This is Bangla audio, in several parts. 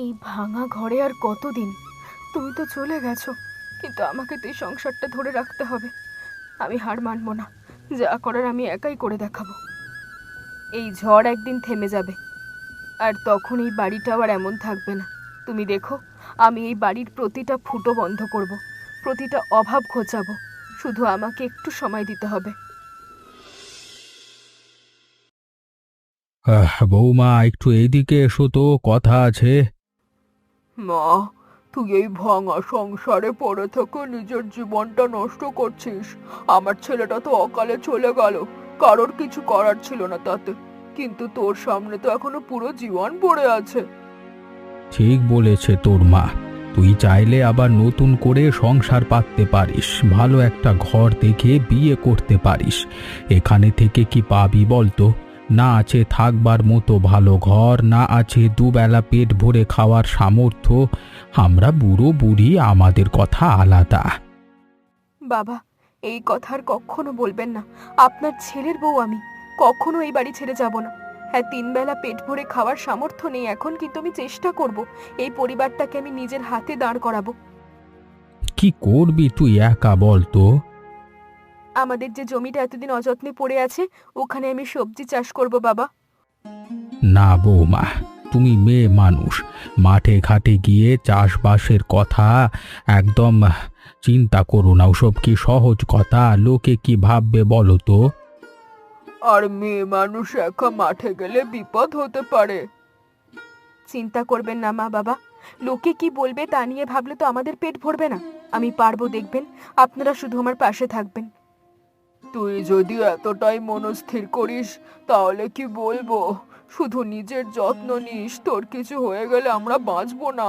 এই ভাঙা ঘরে আর কতদিন? তুমি তো চলে গেছো, কিন্তু আমাকে তো এই সংসারটা ধরে রাখতে হবে। আমি হার মানবো না, যা করার আমি একাই করে দেখাবো। এই ঝড় একদিন থেমে যাবে, আর তখন এই বাড়িটাও আর এমন থাকবে না। তুমি দেখো, আমি এই বাড়ির প্রতিটা ফুটো বন্ধ করব, প্রতিটা অভাব ঘোচাবো। শুধু আমাকে একটু সময় দিতে হবে। বৌমা, একটু এইদিকে এসো তো, কথা আছে। মা, তুই এই ভাঙা সংসারে পড়ে থেকে নিজের জীবনটা নষ্ট করছিস। আমার ছেলেটা তো অকালে চলে গেল, কারোর কিছু করার ছিল না তাতে, কিন্তু তোর সামনে তো এখনো পুরো জীবন পড়ে আছে। ঠিক বলেছে তোর মা। তুই চাইলে আবার নতুন করে সংসার পাততে পারিস, ভালো একটা ঘর দেখে বিয়ে করতে পারিস। এখানে থেকে কি পাবি বলতো? না আছে থাকবার মতো ভালো ঘর, না আছে দুবেলা পেট ভরে খাওয়ার সামর্থ্য। আমরা বুড়ো বুড়ি, আমাদের কথা আলাদা। বাবা, এই কথা আর কখনো বলবেন না। আপনার ছেলের বউ আমি, কখনো এই বাড়ি ছেড়ে যাব না। হ্যাঁ, 3 বেলা পেট ভরে খাওয়ার সামর্থ্য নেই এখন, কিন্তু আমি চেষ্টা করব এই পরিবারটাকে আমি নিজের হাতে দাঁড় করাবো। কি করবি তুই একা বলতো? আমাদের যে জমিটা এতদিন অযত্নে পড়ে আছে, ওখানে আমি সবজি চাষ করব বাবা। না বৌমা, তুমি মেয়ে মানুষ, মাঠে ঘাটে গিয়ে চাষবাসের কথা একদম চিন্তা করো না। ওসব কি সহজ কথা? লোকে কি ভাববে বলো তো? আর মেয়ে মানুষ একা মাঠে গেলে বিপদ হতে পারে। চিন্তা করবেন না মা বাবা, লোকে কি বলবে তা নিয়ে ভাবলে তো আমাদের পেট ভরবে না। আমি পারবো, দেখবেন। আপনারা শুধু আমার পাশে থাকবেন। তুই যদি এতটাই মনস্থির করিস, তাহলে কি বলবো, শুধু নিজের যত্ন নিস, তোর কিছু হয়ে গেলে আমরা বাঁচবো না।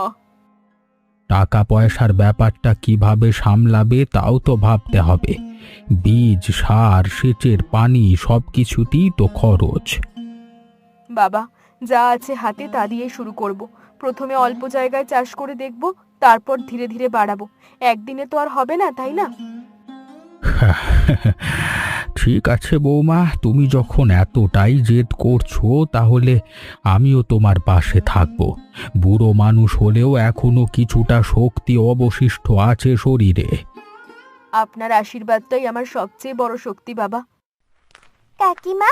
টাকা পয়সার ব্যাপারটা কিভাবে সামলাবে তাও তো ভাবতে হবে। বীজ, সার, সেচের পানি সব কিছুতেই তো খরচ। বাবা, যা আছে হাতে তা দিয়ে শুরু করব। প্রথমে অল্প জায়গায় চাষ করে দেখব, তারপর ধীরে ধীরে বাড়াবো। একদিনে তো আর হবে না, তাই না? ঠিক আছে বৌমা, তুমি যখন এতটাই জেদ করছো, তাহলে আমিও তোমার পাশে থাকবো। বুড়ো মানুষ হলেও এখনো কিছুটা শক্তি অবশিষ্ট আছে শরীরে। আপনার আশীর্বাদটাই আমার সবচেয়ে বড় শক্তি বাবা। কাকিমা,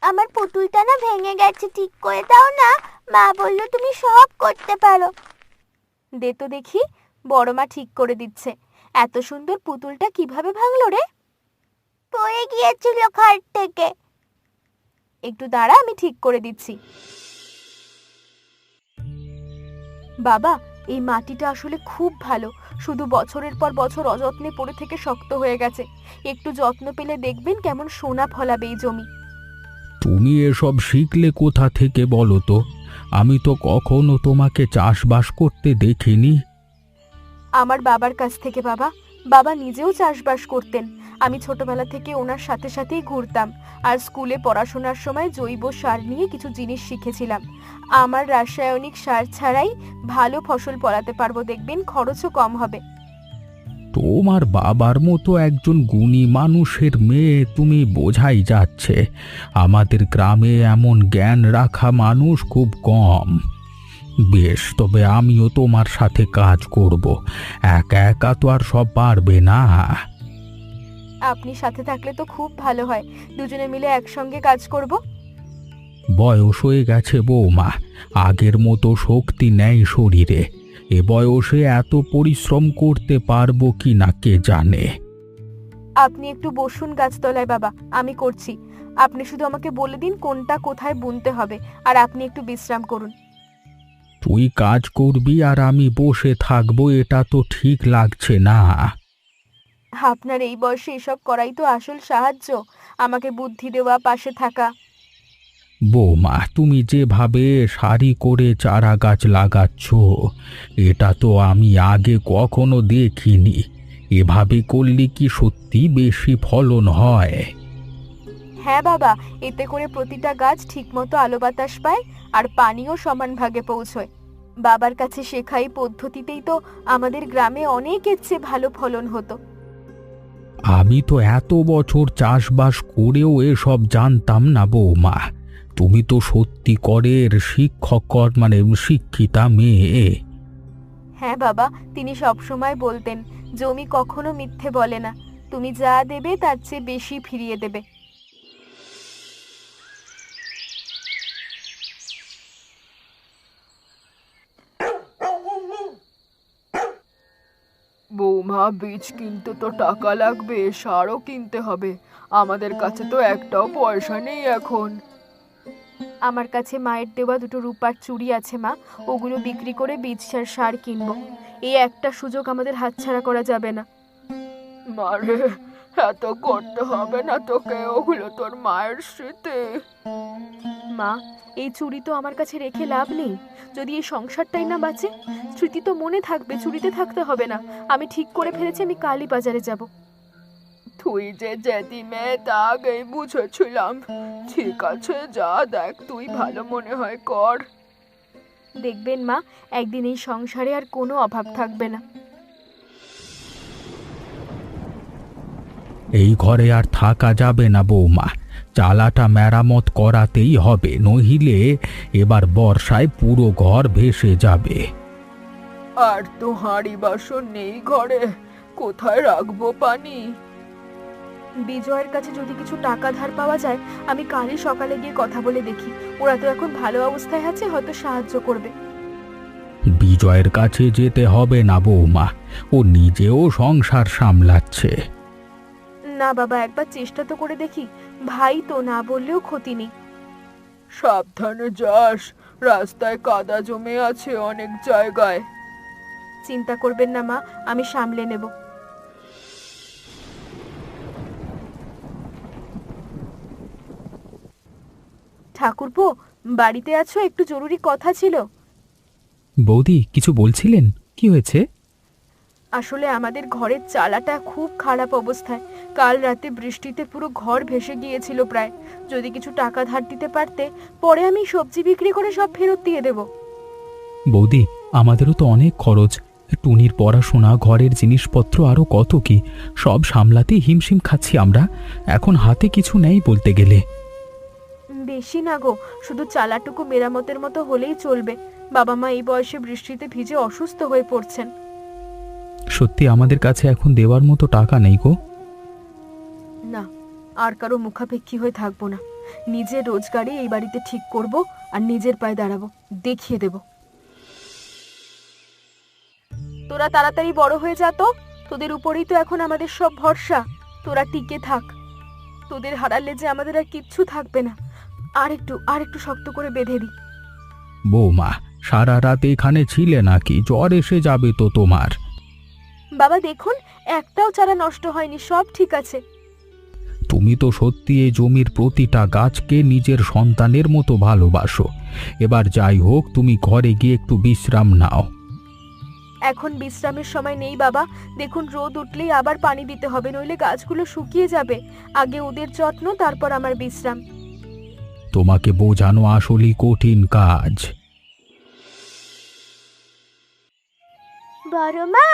আমার পুতুলটা না ভেঙে গেছে, ঠিক করে দাও না। মা বললো তুমি সব করতে পারো। দে তো দেখি। বড় মা ঠিক করে দিচ্ছে। এত সুন্দর পুতুলটা কিভাবে ভাঙলো রে? পড়ে গিয়েছিল খাট থেকে। একটু দাঁড়া, আমি ঠিক করে দিচ্ছি। বাবা, এই মাটিটা আসলে খুব ভালো, শুধু বছরের পর বছর অযত্নে পড়ে থেকে শক্ত হয়ে গেছে। একটু যত্ন পেলে দেখবেন কেমন সোনা ফলাবে এই জমি। তুমি এসব শিখলে কোথা থেকে বলো তো? আমি তো কখনো তোমাকে চাষবাস করতে দেখিনি। আমার বাবার কাছ থেকে বাবা। বাবা নিজেও চাষবাস করতেন। আমি ছোটবেলা থেকে ওনার সাথে সাথেই ঘুরতাম, আর স্কুলে পড়াশোনার সময় জৈব সার নিয়ে কিছু জিনিস শিখেছিলাম। আমার রাসায়নিক সার ছাড়াই ভালো ফসল ফলাতে পারবো, দেখবেন খরচও কম হবে। তোমার বাবার মতো একজন গুণী মানুষের মেয়ে তুমি, বোঝাই যাচ্ছে। আমাদের গ্রামে এমন জ্ঞান রাখা মানুষ খুব কম। বেশ, তবে আমিও তোমার সাথে কাজ করব। একা একা তো আর সব পারবে না। আপনি সাথে থাকলে তো খুব ভালো হয়, দুজনে মিলে একসঙ্গে কাজ করব। বয়স হয়ে গেছে বৌমা, আগের মতো শক্তি নেই শরীরে। এ বয়সে এত পরিশ্রম করতে পারবো কি না কে জানে। আপনি একটু বসুন গাছতলায় বাবা, আমি করছি। আপনি শুধু আমাকে বলে দিন কোনটা কোথায় বুনতে হবে, আর আপনি একটু বিশ্রাম করুন। তুই কাজ করবি আর আমি বসে থাকবো, এটা তো ঠিক লাগছে না। আপনার এই বয়সে এসব করাই তো আসল সাহায্য, আমাকে বুদ্ধি দেওয়া, পাশে থাকা। বৌমা, তুমি যেভাবে সারি করে চারা গাছ লাগাচ্ছ, এটা তো আমি আগে কখনো দেখিনি। এভাবে করলে কি সত্যি বেশি ফলন হয়? হ্যাঁ বাবা, এতে করে প্রতিটা গাছ ঠিকমতো আলো বাতাস পায়, আর পানিও সমান ভাগে পৌঁছয়। বাবার কাছে শেখা এই পদ্ধতিতেই তো আমাদের গ্রামে অনেকের চেয়ে ভালো ফলন হতো। আমি তো এত বছর চাষবাস করেও এসব জানতাম না বৌমা। তুমি তো সত্যি করের মানে শিক্ষিতা মেয়ে। হ্যাঁ বাবা, তিনি সবসময় বলতেন জমি কখনো মিথ্যে বলে না, তুমি যা দেবে তার চেয়ে বেশি ফিরিয়ে দেবে। বৌমা, বীজ কিনতে তো টাকা লাগবে, সারও কিনতে হবে। আমাদের কাছে তো একটাও পয়সা নেই এখন। আমার কাছে মায়ের দেওয়া দুটো রূপার চুড়ি আছে মা, ওগুলো বিক্রি করে বীজ সার কিনবো। এই একটা সুযোগ আমাদের হাতছাড়া করা যাবে না। মারে, এত করতে হবে না তোকে, ওগুলো তোর মায়ের স্মৃতি। মা, এই চুড়ি তো আমার কাছে রেখে লাভ নেই। যদি এই সংসারটাই না বাঁচে, স্মৃতি তো মনে থাকবে, চুড়িতে থাকতে হবে না। আমি ঠিক করে ফেলেছি আমি কালই বাজারে যাব। তুই যে জেদি মেয়ে তা আগেই বুঝেছিলাম। ঠিক আছে, যা দেখ তুই ভালো মনে হয় কর। দেখবেন মা, একদিন এই সংসারে আর কোনো অভাব থাকবে না। এই ঘরে আর থাকা যাবে না বৌমা, চালাটা মেরামত করাতেই হবে, নহিলে এবার বর্ষায় পুরো ঘর ভেসে যাবে। আর তো হাঁড়ি বাসন নেই ঘরে, কোথায় রাখবো পানি? বিজয়ের কাছে যদি কিছু টাকা ধার পাওয়া যায়, আমি কালই সকালে গিয়ে কথা বলে দেখি। ওরা তো এখন ভালো অবস্থায় আছে, হয়তো সাহায্য করবে। বিজয়ের কাছে যেতে হবে না বৌমা, ও নিজেও সংসার সামলাচ্ছে। না বাবা, একবার চেষ্টা তো করে দেখি। ভাই তো, না বললেও ক্ষতি নেই। সাবধানে যাস, রাস্তায় কাদা জমে আছে অনেক জায়গায়। চিন্তা করবেন না মা, আমি সামলে নেব। ঠাকুরপো, বাড়িতে আছো? একটু জরুরি কথা ছিল। বৌদি, কিছু বলছিলেন? কি হয়েছে? আসলে আমাদের ঘরের চালাটা খুব খারাপ অবস্থায়। কাল রাতে বৃষ্টিতে পুরো ঘর ভেসে গিয়েছিল প্রায়। যদি কিছু টাকা ধার দিতে পারতে, পরে আমি সবজি বিক্রি করে সব ফেরত দিয়ে দেব। বৌদি, আমাদেরও তো অনেক খরচ, টুনির পড়াশোনা, ঘরের জিনিসপত্র, আরো কত কি, সব সামলাতে হিমশিম খাচ্ছি আমরা। এখন হাতে কিছু নেই বলতে গেলে। বেশি না গো, শুধু চালাটুকু মেরামতের মতো হলেই চলবে। বাবা মা এই বয়সে বৃষ্টিতে ভিজে অসুস্থ হয়ে পড়ছেন। সত্যি আমাদের কাছে এখন দেওয়ার মতো টাকা নেই গো। না, আর কারো মুখাপেক্ষী হয়ে থাকবো না। নিজের রোজগারে এই বাড়িতে ঠিক করব, আর নিজের পায়ে দাঁড়াবো, দেখিয়ে দেব। তোরা তাড়াতাড়ি বড় হয়ে যা তো, তোদের উপরেই তো এখন আমাদের সব ভরসা। তোরা টিকে থাক, তোদের হারালে যে আমাদের আর কিচ্ছু থাকবে না। আর একটু শক্ত করে বেঁধে দি। বৌমা, সারা রাত এখানে ছিলে নাকি? জ্বর এসে যাবে তো তোমার। বাবা দেখুন, একটাও চারা নষ্ট হয়নি, সব ঠিক আছে। তুমি তো সত্যি এই জমির প্রতিটা গাছকে নিজের সন্তানের মতো ভালোবাসো। এবার যাই হোক, তুমি ঘরে গিয়ে একটু বিশ্রাম নাও। এখন বিশ্রামের সময় নেই বাবা। দেখুন, রোদ উঠলেই আবার পানি দিতে হবে, নইলে গাছগুলো শুকিয়ে যাবে। আগে ওদের যত্ন, তারপর আমার বিশ্রাম। তোমাকে বোঝানো আসলেই কঠিন কাজ। বড় মা,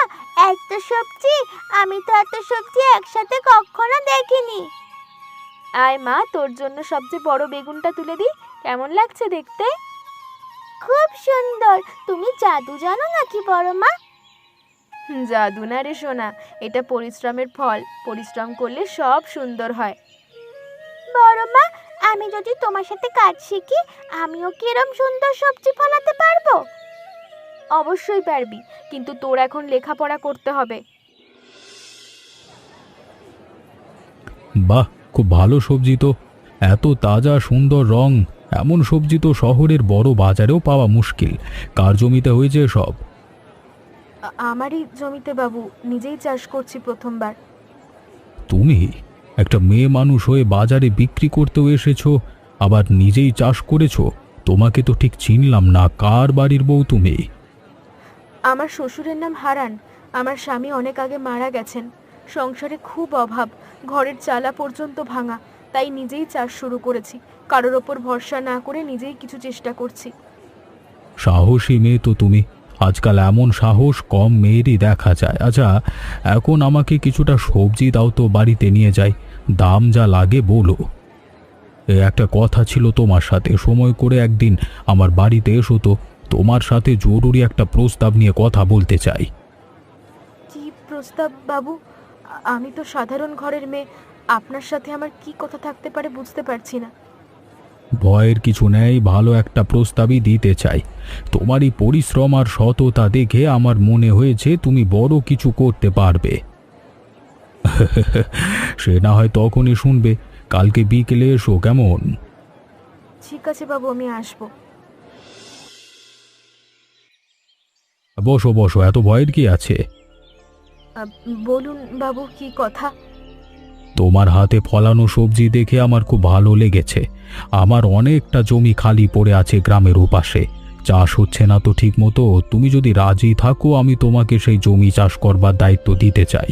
এত সবজি, আমি তো এত সবজি একসাথে কখনো দেখিনি। আয় মা, তোর জন্য সবচেয়ে বড় বেগুনটা তুলে দি। কেমন লাগছে দেখতে? খুব সুন্দর। তুমি জাদু জানো নাকি বড় মা? জাদু না রে সোনা, এটা পরিশ্রমের ফল। পরিশ্রম করলে সব সুন্দর হয়। বড় মা, আমি যদি তোমার সাথে কাজ শিখি, আমিও কি এরকম সুন্দর সবজি ফলাতে পারবো? অবশ্যই পারবি, কিন্তু তোর এখন লেখাপড়া করতে হবে। বাহ, খুব ভালো সবজি তো, এত তাজা সুন্দর রং। এমন সবজি তো শহরের বড় বাজারেও পাওয়া মুশকিল। কার জমিতে হয়েছে সব? আমারই জমিতে বাবু, নিজেই চাষ করছি প্রথমবার। তুমি একটা মেয়ে মানুষ হয়ে বাজারে বিক্রি করতেও এসেছো, আবার নিজেই চাষ করেছো? তোমাকে তো ঠিক চিনলাম না, কার বাড়ির বউ তুমি? আমার শ্বশুরের নাম হারান। আমার স্বামী অনেক আগে মারা গেছেন। সংসারে খুব অভাব, ঘরের চালা পর্যন্ত ভাঙা। তাই নিজেই চাষ শুরু করেছি। কারোর ওপর ভরসা না করে নিজেই কিছু চেষ্টা করছি। সাহসী মেয়ে তো তুমি। আজকাল এমন সাহস কম মেয়েরই দেখা যায়। আচ্ছা, এখন আমাকে কিছুটা সবজি দাও তো, বাড়িতে নিয়ে যাই। দাম যা লাগে বলো। একটা কথা ছিল তোমার সাথে, সময় করে একদিন আমার বাড়িতে এসো তো। তোমার সাথে জরুরি একটা প্রস্তাব নিয়ে কথা বলতে চাই। কি প্রস্তাব বাবু? আমি তো সাধারণ ঘরের মেয়ে, আপনার সাথে আমার কি কথা থাকতে পারে বুঝতে পারছি না। ভয়ের কিছু নেই, ভালো একটা প্রস্তাবই দিতে চাই। তোমারই পরিশ্রম আর সততা দেখে আমার মনে হয়েছে তুমি বড় কিছু করতে পারবে। সে না হয় তখনই শুনবে। কালকে বিকেলে এসো, কেমন? ঠিক আছে বাবু, আমি আসবো। বসো বসো, এত ভয়ের কি আছে? বলুন বাবু, কি কথা? তোমার হাতে ফলানো সবজি দেখে আমার খুব ভালো লেগেছে। আমার অনেকটা জমি খালি পড়ে আছে গ্রামের ওপাশে, চাষ হচ্ছে না তো ঠিক মতো। তুমি যদি রাজি থাকো, আমি তোমাকে সেই জমি চাষ করবার দায়িত্ব দিতে চাই।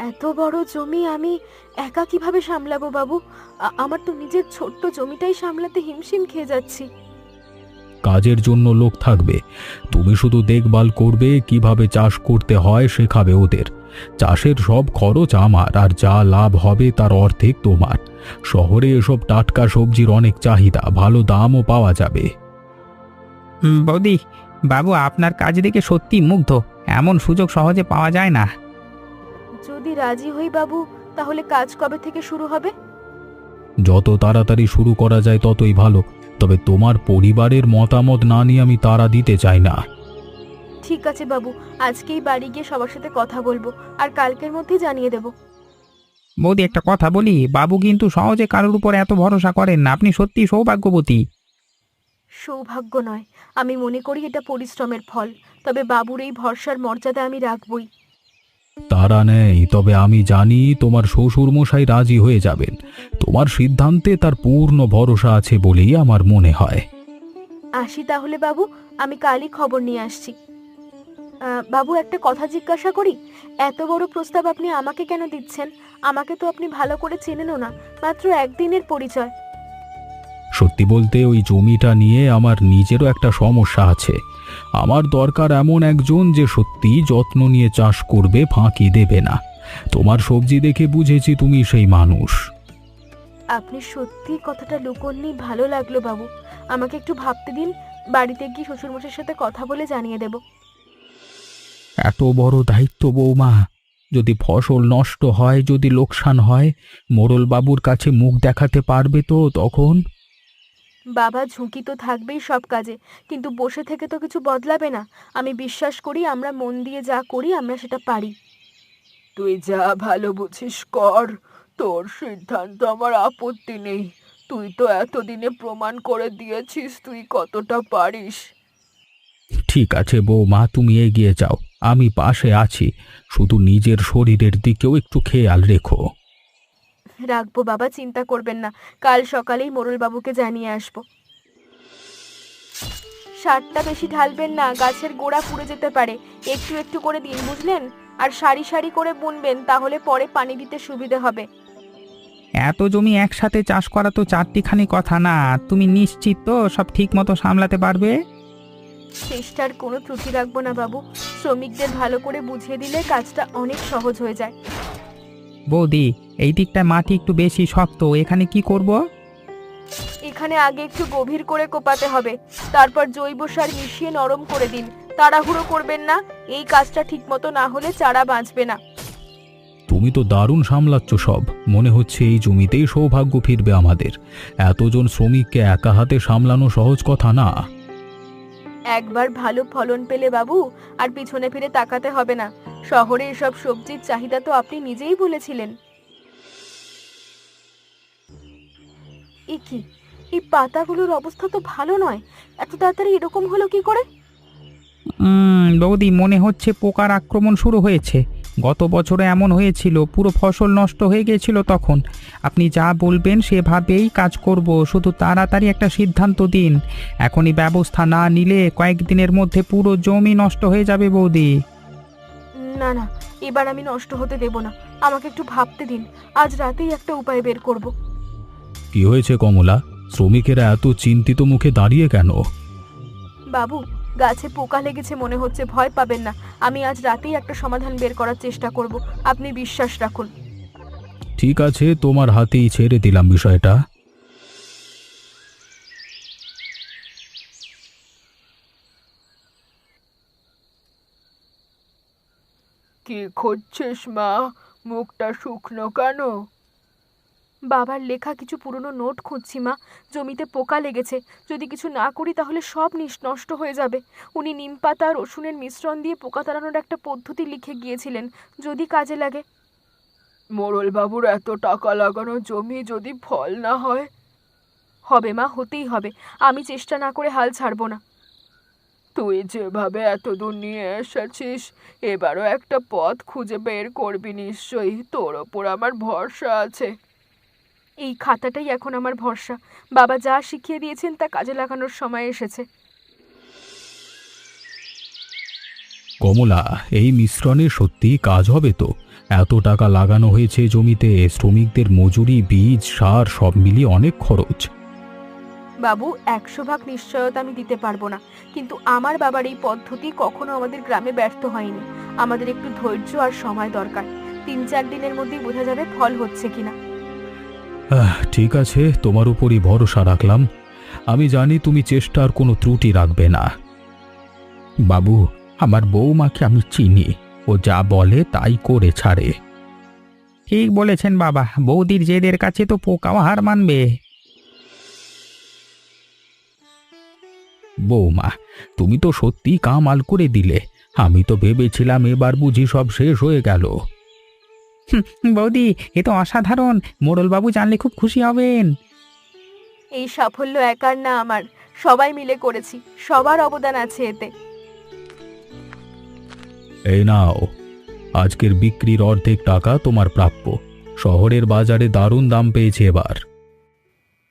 এত বড় জমি আমি একা কিভাবে সামলাবো বাবু? আমার তো নিজের ছোট্ট জমিটাই সামলাতে হিমশিম খেয়ে যাচ্ছি। কাজের জন্য লোক থাকবে, তুমি শুধু দেখভাল করবে, কিভাবে চাষ করতে হয় শেখাবে ওদের। চাষের সব খরচ আমার, আর যা লাভ হবে তার অর্ধেক তোমার। শহরে এসব টাটকা সবজির অনেক চাহিদা, ভালো দামও পাওয়া যাবে। বৌদি, বাবু আপনার কাজ দেখে সত্যি মুগ্ধ। এমন সুযোগ সহজে পাওয়া যায় না। যদি রাজি হই বাবু, তাহলে কাজ কবে থেকে শুরু হবে? যত তাড়াতাড়ি শুরু করা যায় ততই ভালো, তবে তোমার পরিবারের মতামত না নিয়ে আমি তাড়া দিতে চাই না। ঠিক আছে বাবু, আজকেই বাড়ি গিয়ে সবার সাথে কথা বলবো, আর কালকের মধ্যেই জানিয়ে দেব। বৌদি, একটা কথা বলি, বাবু কিন্তু সহজে কারোর উপর এত ভরসা করেন না। আপনি সত্যি সৌভাগ্যবতী। সৌভাগ্য নয়, আমি মনে করি এটা পরিশ্রমের ফল। তবে বাবুর এই ভরসার মর্যাদা আমি রাখবই। তারা নেই, তবে আমি জানি তোমার শ্বশুর মশাই রাজি হয়ে যাবেন। তোমার সিদ্ধান্তে তার পূর্ণ ভরসা আছে বলেই আমার মনে হয়। আসি তাহলে বাবু, আমি কালই খবর নিয়ে আসছি। বাবু, একটা কথা জিজ্ঞাসা করি, এত বড় প্রস্তাব আপনি আমাকে কেন দিচ্ছেন? আমাকে তো আপনি ভালো করে চেনেনও না, মাত্র একদিনের পরিচয়। সত্যি বলতে ওই জমিটা নিয়ে আমার নিজেরও একটা সমস্যা আছে। আমার দরকার এমন একজন যে সত্যি যত্ন নিয়ে চাষ করবে, ফাঁকি দেবে না। তোমার সবজি দেখে বুঝেছি তুমি সেই মানুষ। আপনি সত্যি কথাটা লুকোননি, ভালো লাগলো বাবু। আমাকে একটু ভাবতে দিন, বাড়িতে গিয়ে শ্বশুরমশাইয়ের সাথে কথা বলে জানিয়ে দেব। এত বড় দায়িত্ব বৌমা, যদি ফসল নষ্ট হয়, যদি লোকসান হয়, মোড়লবাবুর কাছে মুখ দেখাতে পারবে তো তখন? বাবা, ঝুঁকি তো থাকবেই সব কাজে, কিন্তু বসে থেকে তো কিছু বদলাবে না। আমি বিশ্বাস করি আমরা মন দিয়ে যা করি আমরা সেটা পারি। তুই যা ভালো বুঝিস কর, তোর সিদ্ধান্ত আমার আপত্তি নেই। তুই তো এতদিনে প্রমাণ করে দিয়েছিস তুই কতটা পারিস। ঠিক আছে বৌমা, তুমি এগিয়ে যাও, আমি পাশে আছি। শুধু নিজের শরীরের দিকেও একটু খেয়াল রেখো। রাখবো বাবা, চিন্তা করবেন না। কাল সকালেই মোড়লবাবুকে জানিয়ে আসবো। সারটা বেশি ঢালবেন না, গাছের গোড়া পুড়ে যেতে পারে। একটু একটু করে দিন, বুঝলেন? আর সারি সারি করে বুনবেন, তাহলে পরে পানি দিতে সুবিধে হবে। এত জমি একসাথে চাষ করা তো চারটিখানি কথা না। তুমি নিশ্চিত তো সব ঠিক মতো সামলাতে পারবে? চেষ্টার কোনো ত্রুটি রাখবো না বাবু। শ্রমিকদের ভালো করে বুঝিয়ে দিলে কাজটা অনেক সহজ হয়ে যায়। বৌদি, এই দিকটায় মাটি একটু বেশি শক্ত, এখানে কি করব? এখানে আগে একটু গভীর করে কোপাতে হবে, তারপর জৈব সার মিশিয়ে নরম করে দিন। তাড়াহুড়ো করবেন না, এই কাজটা ঠিকমতো না হলে চারা বাঁচবে না। তুমি তো দারুণ সামলাচ্ছ সব। মনে হচ্ছে এই জমিতেই সৌভাগ্য ফিরবে আমাদের। এতজন শ্রমিককে একা হাতে সামলানো সহজ কথা না। একবার ভালো ফলন পেলে বাবু আর পিছনে ফিরে তাকাতে হবে না। শহরে এসব সবজির চাহিদা তো আপনি নিজেই বলেছিলেন। এ কি, এই পাতাগুলোর অবস্থা তো ভালো নয়। এত তাড়াতাড়ি এরকম হলো কি করে? বৌদি, মনে হচ্ছে পোকার আক্রমণ শুরু হয়েছে। গত বছরে এমন হয়েছিল, পুরো ফসল নষ্ট হয়ে গিয়েছিল তখন। আপনি যা বলবেন সেভাবেই কাজ করব, শুধু তাড়াতাড়ি একটা সিদ্ধান্ত দিন। এখনই ব্যবস্থা না নিলে কয়েকদিনের মধ্যে পুরো জমি নষ্ট হয়ে যাবে বৌদি। না না, এবার আমি নষ্ট হতে দেব না। আমাকে একটু ভাবতে দিন, আজ রাতেই একটা উপায় বের করব। কি হয়েছে কমলা? শ্রমিকেরা এত চিন্তিত মুখে দাঁড়িয়ে কেন? বাবু, গাছে পোকা লেগেছে মনে হচ্ছে। ভয় পাবেন না, আমি আজ রাতেই একটা সমাধান বের করার চেষ্টা করব। আপনি বিশ্বাস রাখুন। ঠিক আছে, তোমার হাতেই ছেড়ে দিলাম বিষয়টা। কি খুঁজছিস মা? মুখটা শুকনো কেন? বাবার লেখা কিছু পুরনো নোট খুঁজছি মা। জমিতে পোকা লেগেছে, যদি কিছু না করি তাহলে সব নষ্ট হয়ে যাবে। উনি নিমপাতা আর রসুনের মিশ্রণ দিয়ে পোকা তাড়ানোর একটা পদ্ধতি লিখে গিয়েছিলেন, যদি কাজে লাগে। মোড়ল বাবুর এত টাকা লাগানো জমি যদি ফল না হয়? হবে মা, হতেই হবে। আমি চেষ্টা না করে হাল ছাড়বো না। তুই যেভাবে এত দূর নিয়ে এসেছিস, এবারও একটা পথ খুঁজে বের করবি নিশ্চয়ই। তোর ওপর আমার ভরসা আছে। এই খাতাটাই এখন আমার ভরসা। বাবা যা শিখিয়ে দিয়েছেন তা কাজে লাগানোর সময় এসেছে। কমলা, এই মিশ্রণে সত্যি কাজ হবে তো? এত টাকা লাগানো হয়েছে জমিতে, শ্রমিকদের মজুরি, বীজ, সার সব মিলিয়ে অনেক খরচ। বাবু, 100 ভাগ নিশ্চয়তা আমি দিতে পারবো না, কিন্তু আমার বাবার এই পদ্ধতি কখনো আমাদের গ্রামে ব্যর্থ হয়নি। আমাদের একটু ধৈর্য আর সময় দরকার। 3-4 দিনের মধ্যেই বোঝা যাবে ফল হচ্ছে কিনা। ঠিক আছে, তোমার উপরই ভরসা রাখলাম। আমি জানি তুমি চেষ্টার কোনো ত্রুটি রাখবে না। বাবু, আমার বৌমাকে আমি চিনি, ও যা বলে তাই করে ছাড়ে। ঠিক বলেছেন বাবা, বৌদির জেদের কাছে তো পোকাও হার মানবে। বৌমা, তুমি তো সত্যি কামাল করে দিলে। আমি তো ভেবেছিলাম এবার বুঝি সব শেষ হয়ে গেল। বৌদি, এ তো অসাধারণ। মোড়লবাবু জানলে খুব খুশি হবেন। এই সাফল্য একার না আমার, সবাই মিলে করেছি। সবার অবদান আছে এতে। এই নাও, আজকের বিক্রির অর্ধেক টাকা তোমার প্রাপ্য। শহরের বাজারে দারুণ দাম পেয়েছে এবার।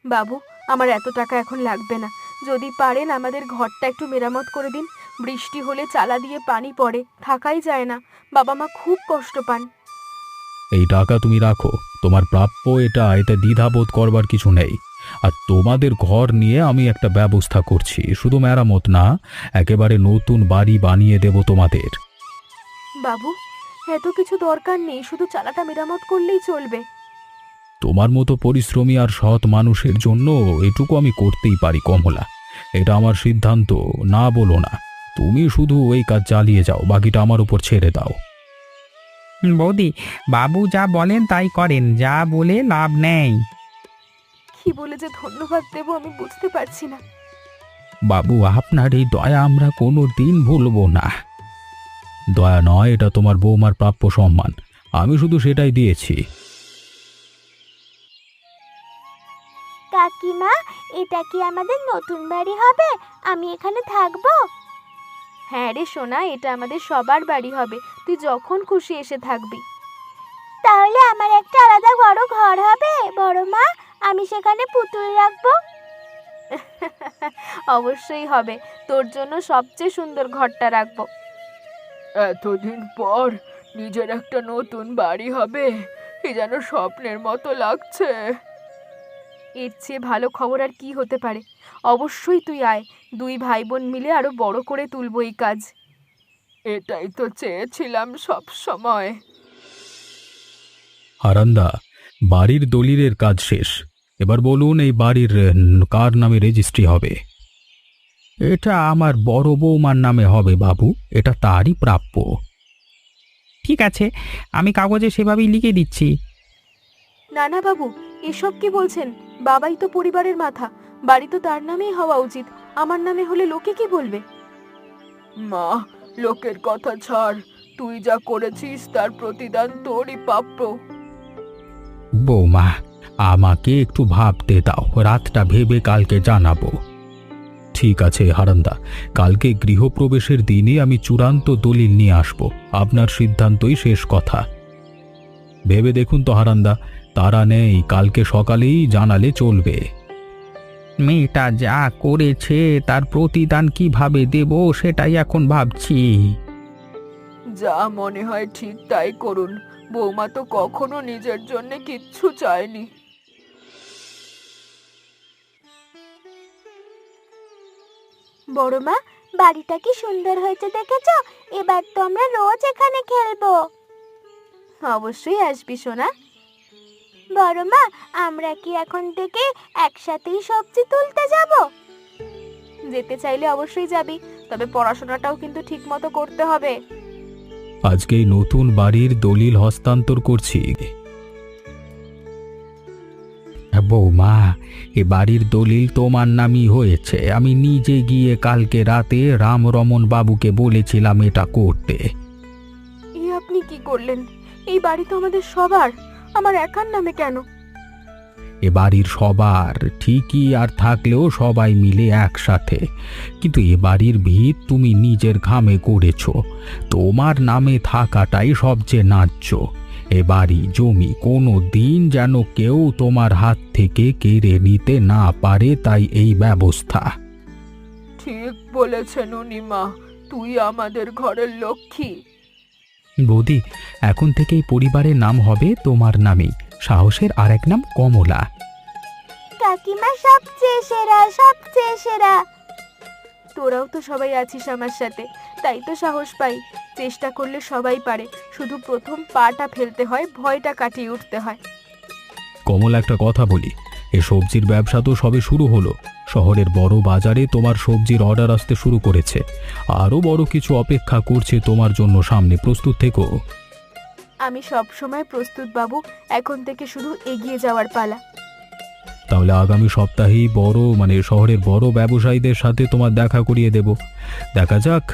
বাবু, আমার এত টাকা এখন লাগবে না। যদি পারেন আমাদের ঘরটা একটু মেরামত করে দিন। বৃষ্টি হলে চালা দিয়ে পানি পড়ে, থাকাই যায় না। বাবা মা খুব কষ্ট পান। এই টাকা তুমি রাখো, তোমার প্রাপ্য এটা, এতে দ্বিধাবোধ করবার কিছু নেই। আর তোমাদের ঘর নিয়ে আমি একটা ব্যবস্থা করছি, শুধু মেরামত না, একেবারে নতুন বাড়ি বানিয়ে দেব তোমাদের। বাবু, এত কিছু দরকার নেই, শুধু চালাটা মেরামত করলেই চলবে। তোমার মতো পরিশ্রমী আর সৎ মানুষের জন্য এটুকু আমি করতেই পারি কমলা। এটা আমার সিদ্ধান্ত, না বলো না। তুমি শুধু ওই কাজ চালিয়ে যাও, বাকিটা আমার উপর ছেড়ে দাও। বৌদি, বাবু যা বলেন তাই করেন, যা বলে লাভ নেই। কি বলে যে ধন্যবাদ দেব আমি বুঝতে পারছি না। বাবু, আপনার এই দয়া আমরা কোনো দিন ভুলবো না। দয়া নয়, এটা তোমার বৌমার প্রাপ্য সম্মান। আমি শুধু সেটাই দিয়েছি। কাকিমা, এটা কি আমাদের নতুন বাড়ি হবে? আমি এখানে থাকবো? হ্যাঁ রে সোনা, এটা আমাদের সবার বাড়ি হবে। তুই যখন খুশি এসে থাকবি। তাহলে আমার একটা আলাদা বড় ঘর হবে বড় মা? আমি সেখানে পুতুল রাখবো। অবশ্যই হবে, তোর জন্য সবচেয়ে সুন্দর ঘরটা রাখবো। এতদিন পর নিজের একটা নতুন বাড়ি হবে, এ যেন স্বপ্নের মতো লাগছে। এর চেয়ে ভালো খবর আর কি হতে পারে? অবশ্যই তুই আয়, 2 ভাই বোন মিলে আরো বড় করে তুলবো এই কাজ। এটাই তো চেয়েছিলাম সব সময়। হারান্দা, বাড়ির দলিলের কাজ শেষ। এবার বলুন, এই বাড়ির কার নামে রেজিস্ট্রি হবে? এটা আমার বড় বৌমার নামে হবে বাবু, এটা তারই প্রাপ্য। ঠিক আছে, আমি কাগজে সেভাবেই লিখে দিচ্ছি। না না বাবু, এসব কি বলছেন? বাবাই তো পরিবারের মাথা, বাড়ি তো তার নামেই হওয়া উচিত। আমার নামে হলে লোকে কি বলবে? মা, লোকের কথা ছাড়, তুই যা করেছিস তার প্রতিদান তোরই প্রাপ্য। বৌমা, আমাকে একটু ভাবতে দাও, রাতটা ভেবে কালকে জানাবো। ঠিক আছে হারান্দা, কালকে গৃহপ্রবেশের দিনে আমি চূড়ান্ত দলিল নিয়ে আসব। আপনার সিদ্ধান্তই শেষ কথা। ভেবে দেখুন তো হারান্দা, তারা নেই, কালকে সকালেই জানালে চলবে। মেয়েটা যা করেছে তার প্রতিদান কিভাবে দেব সেটাই এখন ভাবছি। যা মনে হয় ঠিক তাই করুন। বৌমা তো কখনো নিজের জন্য কিচ্ছু চায়নি। বড় মা, বাড়িটা কি সুন্দর হয়েছে দেখেছো? এবার তো আমরা রোজ এখানে খেলবো। অবশ্যই আসবি সোনা। বড় মা, আমরা কি এখন থেকে একসাথেই সবজি তুলতে যাব? যেতে চাইলে অবশ্যই যাবি, তবে পড়াশোনাটাও কিন্তু ঠিক মতো করতে হবে। আজকেই নতুন বাড়ির দলিল হস্তান্তর করছি। বৌমা, এ বাড়ির দলিল তোমার নামই হয়েছে। আমি নিজে গিয়ে কালকে রাতে রামরমন বাবুকে বলেছিলাম এটা করতে। এই আপনি কি করলেন? এই বাড়ি তো আমাদের সবার, আমার একার নামে কেন? এ বাড়ির সবার ঠিকই, আর থাকলেও সবাই মিলে একসাথে। কিন্তু এ বাড়ির ভিত তুমি নিজের ঘামে করেছ, তোমার নামে থাকাটাই সবচেয়ে ন্যায্য। এ বাড়ি জমি কোনো দিন যেন কেউ তোমার হাত থেকে কেড়ে নিতে না পারে, তাই এই ব্যবস্থা। ঠিক বলেছেন উনিমা, তুই আমাদের ঘরের লক্ষ্মী। বৌদি, এখন থেকে এই পরিবারের নাম হবে তোমার নামেই। সাহসের আরেক নাম কমলা। কাকিমা সবচেয়ে সেরা, সবচেয়ে সেরা। তোরাও তো সবাই আছিস আমার সাথে, তাই তো সাহস পাই। চেষ্টা করলে সবাই পারে, শুধু প্রথম পাটা ফেলতে হয়, ভয়টা কাটিয়ে উঠতে হয়। কমলা, একটা কথা বলি, এ সবজির ব্যবসা তো সবে শুরু হলো। শহরের বড় বাজারে তোমার সবজির অর্ডার আসতে শুরু করেছে। আরও বড় কিছু অপেক্ষা করছে তোমার জন্য সামনে, প্রস্তুত থেকো। আমি সব সময় প্রস্তুত বাবু, এখন থেকে শুধু এগিয়ে যাওয়ার পালা। তাহলে আগামী সপ্তাহেই শহরের বড় ব্যবসায়ীদের সাথে তোমার দেখা করিয়ে দেব। দেখা যাক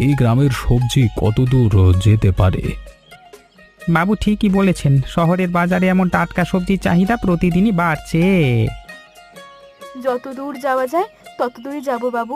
এই গ্রামের সবজি কতদূর যেতে পারে। বাবু ঠিকই বলেছেন, শহরের বাজারে এমন টাটকা সবজির চাহিদা প্রতিদিনই বাড়ছে। যত দূর যাওয়া যায় তত দূরই যাবো বাবু।